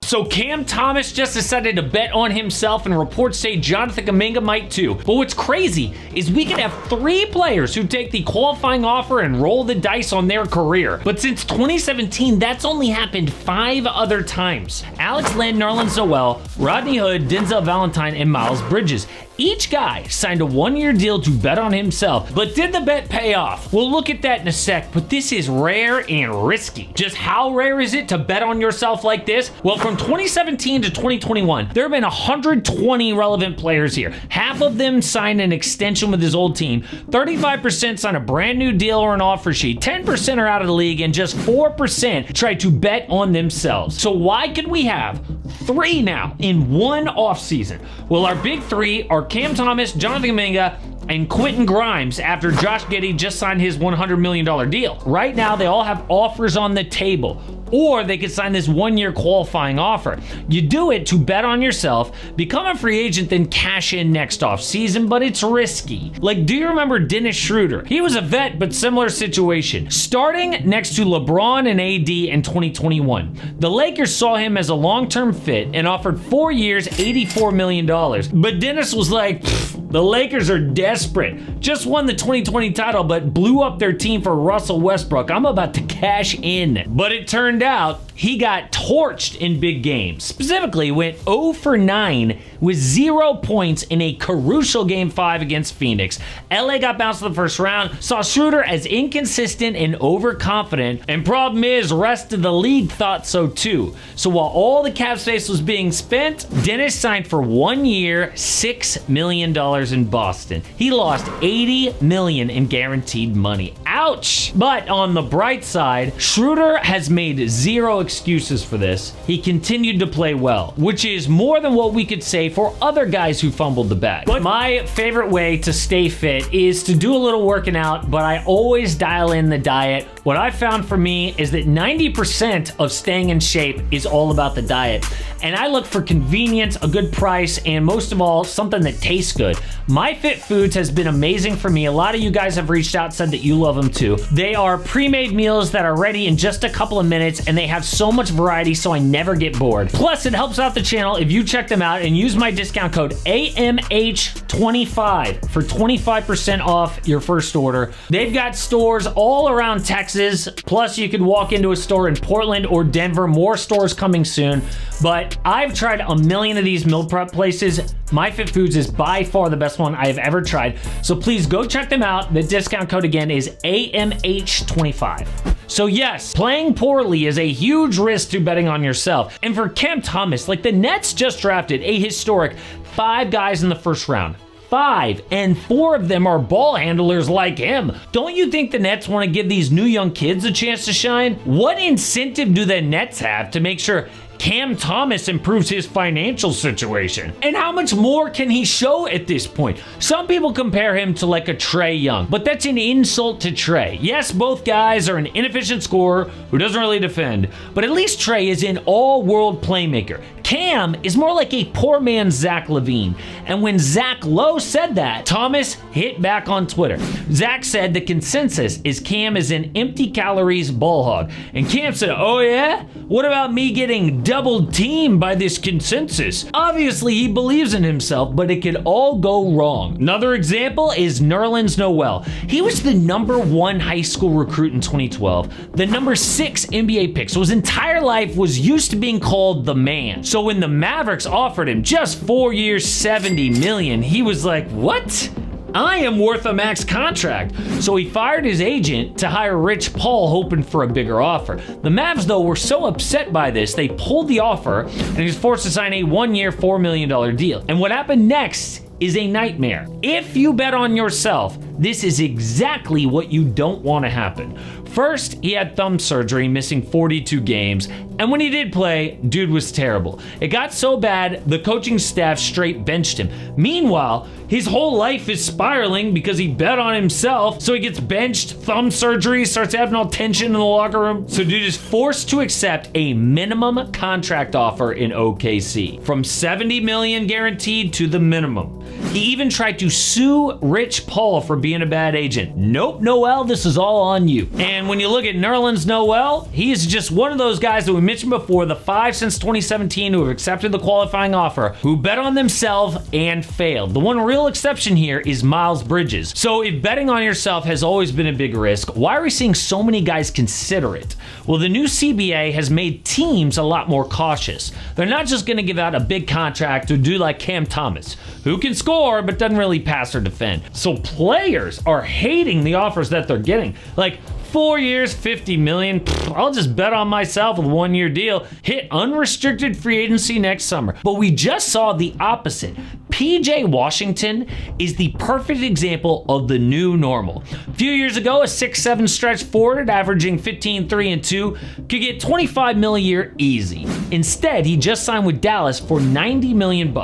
So Cam Thomas just decided to bet on himself, and reports say Jonathan Kuminga might too. But what's crazy is we could have 3 players who take the qualifying offer and roll the dice on their career. But since 2017, that's only happened 5 other times. Alex Len, Nerlens Noel, Rodney Hood, Denzel Valentine, and Miles Bridges. Each guy signed a 1-year deal to bet on himself, but did the bet pay off? We'll look at that in a sec, but this is rare and risky. Just how rare is it to bet on yourself like this? Well, from 2017 to 2021, there have been 120 relevant players here. Half of them signed an extension with his old team, 35% signed a brand new deal or an offer sheet, 10% are out of the league, and just 4% tried to bet on themselves. So why could we have 3 now in one offseason? Well, our big 3 are Cam Thomas, Jonathan Kuminga, and Quentin Grimes after Josh Giddey just signed his $100 million deal. Right now, they all have offers on the table, or they could sign this 1-year qualifying offer. You do it to bet on yourself, become a free agent, then cash in next offseason, but it's risky. Like, do you remember Dennis Schroder? He was a vet, but similar situation. Starting next to LeBron and AD in 2021. The Lakers saw him as a long-term fit and offered 4 years, $84 million. But Dennis was like, the Lakers are desperate. Just won the 2020 title, but blew up their team for Russell Westbrook. I'm about to cash in. But it turned out he got torched in big games. Specifically, went 0 for 9 with 0 points in a crucial Game 5 against Phoenix. LA got bounced in the first round, saw Schroder as inconsistent and overconfident, and problem is, rest of the league thought so too. So while all the cap space was being spent, Dennis signed for 1 year, $6 million in Boston. He lost $80 million in guaranteed money. Ouch! But on the bright side, Schroder has made 0 excuses for this. He continued to play well, which is more than what we could say for other guys who fumbled the bag. But my favorite way to stay fit is to do a little working out, but I always dial in the diet. What I found for me is that 90% of staying in shape is all about the diet. And I look for convenience, a good price, and most of all, something that tastes good. MyFitFoods has been amazing for me. A lot of you guys have reached out, said that you love them too. They are pre-made meals that are ready in just a couple of minutes, and they have so much variety, so I never get bored. Plus, it helps out the channel if you check them out and use my discount code AMH25 for 25% off your first order. They've got stores all around Texas. Plus, you can walk into a store in Portland or Denver. More stores coming soon. But I've tried a million of these meal prep places. MyFitFoods is by far the best one I have ever tried. So please go check them out. The discount code again is AMH25. So yes, playing poorly is a huge risk to betting on yourself. And for Cam Thomas, like the Nets just drafted a historic 5 guys in the first round. 5, and 4 of them are ball handlers like him. Don't you think the Nets want to give these new young kids a chance to shine? What incentive do the Nets have to make sure Cam Thomas improves his financial situation? And how much more can he show at this point? Some people compare him to like a Trae Young, but that's an insult to Trae. Yes, both guys are an inefficient scorer who doesn't really defend, but at least Trae is an all-world playmaker. Cam is more like a poor man's Zach LaVine. And when Zach Lowe said that, Thomas hit back on Twitter. Zach said the consensus is Cam is an empty calories ball hog. And Cam said, oh yeah? What about me getting double teamed by this consensus? Obviously, he believes in himself, but it could all go wrong. Another example is Nerlens Noel. He was the #1 high school recruit in 2012, the #6 NBA pick. So his entire life was used to being called the man. So when the Mavericks offered him just 4 years, $70 million, he was like, what? I am worth a max contract. So he fired his agent to hire Rich Paul, hoping for a bigger offer. The Mavs, though, were so upset by this, they pulled the offer, and he was forced to sign a 1-year, $4 million deal. And what happened next is a nightmare. If you bet on yourself, this is exactly what you don't want to happen. First, he had thumb surgery, missing 42 games, and when he did play, dude was terrible. It got so bad, the coaching staff straight benched him. Meanwhile, his whole life is spiraling because he bet on himself, so he gets benched, thumb surgery, starts having all tension in the locker room. So dude is forced to accept a minimum contract offer in OKC, from $70 million guaranteed to the minimum. He even tried to sue Rich Paul for being a bad agent. Nope, Noel, this is all on you. And And when you look at Nerlens Noel, he is just one of those guys that we mentioned before, the 5 since 2017 who have accepted the qualifying offer, who bet on themselves and failed. The one real exception here is Miles Bridges. So if betting on yourself has always been a big risk, why are we seeing so many guys consider it? Well, the new CBA has made teams a lot more cautious. They're not just going to give out a big contract to do like Cam Thomas, who can score but doesn't really pass or defend. So players are hating the offers that they're getting. Like 4 years, $50 million. I'll just bet on myself with a 1-year deal. Hit unrestricted free agency next summer. But we just saw the opposite. PJ Washington is the perfect example of the new normal. A few years ago, a 6'7" stretch forward averaging 15, 3, and 2 could get $25 million a year easy. Instead, he just signed with Dallas for $90 million.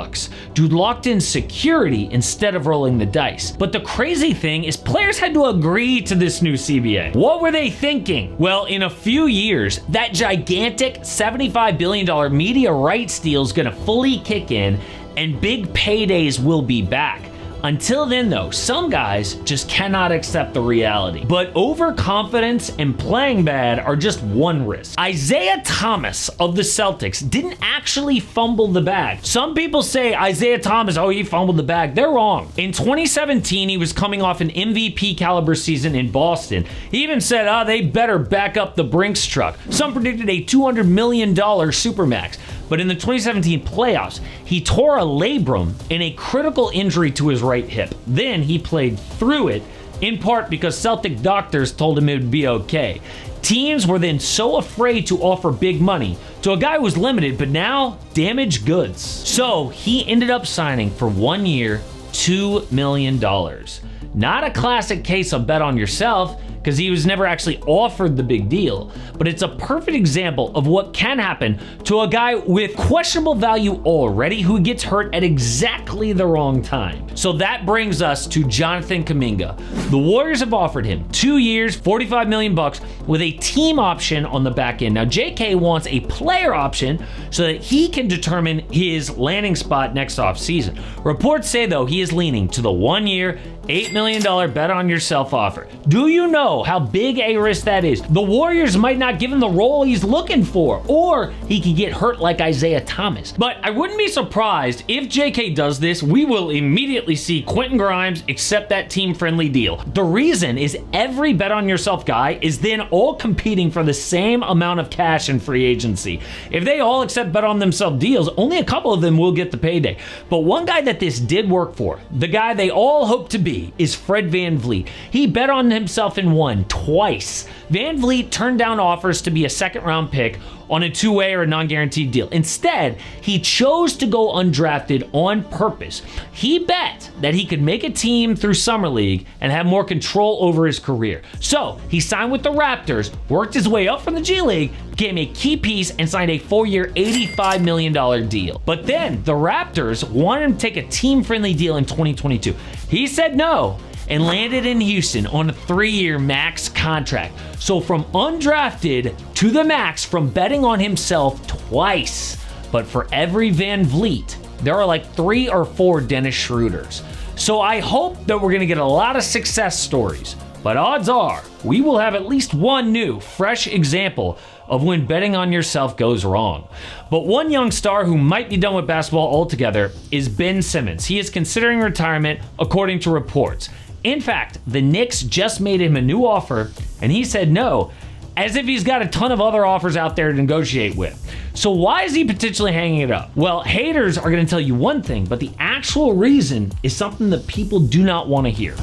Dude locked in security instead of rolling the dice. But the crazy thing is players had to agree to this new CBA. What were they thinking? Well, in a few years, that gigantic $75 billion media rights deal is going to fully kick in, and big paydays will be back. Until then, though, some guys just cannot accept the reality. But overconfidence and playing bad are just one risk. Isaiah Thomas of the Celtics didn't actually fumble the bag. Some people say Isaiah Thomas, he fumbled the bag. They're wrong. In 2017, he was coming off an MVP caliber season in Boston. He even said, they better back up the Brinks truck. Some predicted a $200 million supermax. But in the 2017 playoffs, he tore a labrum in a critical injury to his right hip. Then he played through it, in part because Celtic doctors told him it would be okay. Teams were then so afraid to offer big money to a guy who was limited, but now damaged goods. So he ended up signing for 1 year, $2 million. Not a classic case of bet on yourself, because he was never actually offered the big deal, but it's a perfect example of what can happen to a guy with questionable value already who gets hurt at exactly the wrong time. So that brings us to Jonathan Kuminga. The Warriors have offered him 2 years, $45 million with a team option on the back end. Now JK wants a player option so that he can determine his landing spot next offseason. Reports say though he is leaning to the 1 year, $8 million bet on yourself offer. Do you know how big a risk that is? The Warriors might not give him the role he's looking for, or he could get hurt like Isaiah Thomas. But I wouldn't be surprised if JK does this. We will immediately see Quentin Grimes accept that team-friendly deal. The reason is every bet on yourself guy is then all competing for the same amount of cash in free agency. If they all accept bet on themselves deals, only a couple of them will get the payday. But one guy that this did work for, the guy they all hope to be, is Fred Vanvleet. He bet on himself and won twice. Vanvleet turned down offers to be a second-round pick on a two-way or a non-guaranteed deal. Instead, he chose to go undrafted on purpose. He bet that he could make a team through Summer League and have more control over his career. So he signed with the Raptors, worked his way up from the G League, became a key piece, and signed a 4-year, $85 million deal. But then the Raptors wanted him to take a team-friendly deal in 2022. He said no and landed in Houston on a 3-year max contract. So from undrafted to the max from betting on himself twice. But for every Vanvleet, there are like 3 or 4 Dennis Schroders. So I hope that we're gonna get a lot of success stories, but odds are we will have at least one new, fresh example of when betting on yourself goes wrong. But one young star who might be done with basketball altogether is Ben Simmons. He is considering retirement according to reports. In fact, the Knicks just made him a new offer, and he said no, as if he's got a ton of other offers out there to negotiate with. So why is he potentially hanging it up? Well, haters are going to tell you one thing, but the actual reason is something that people do not want to hear.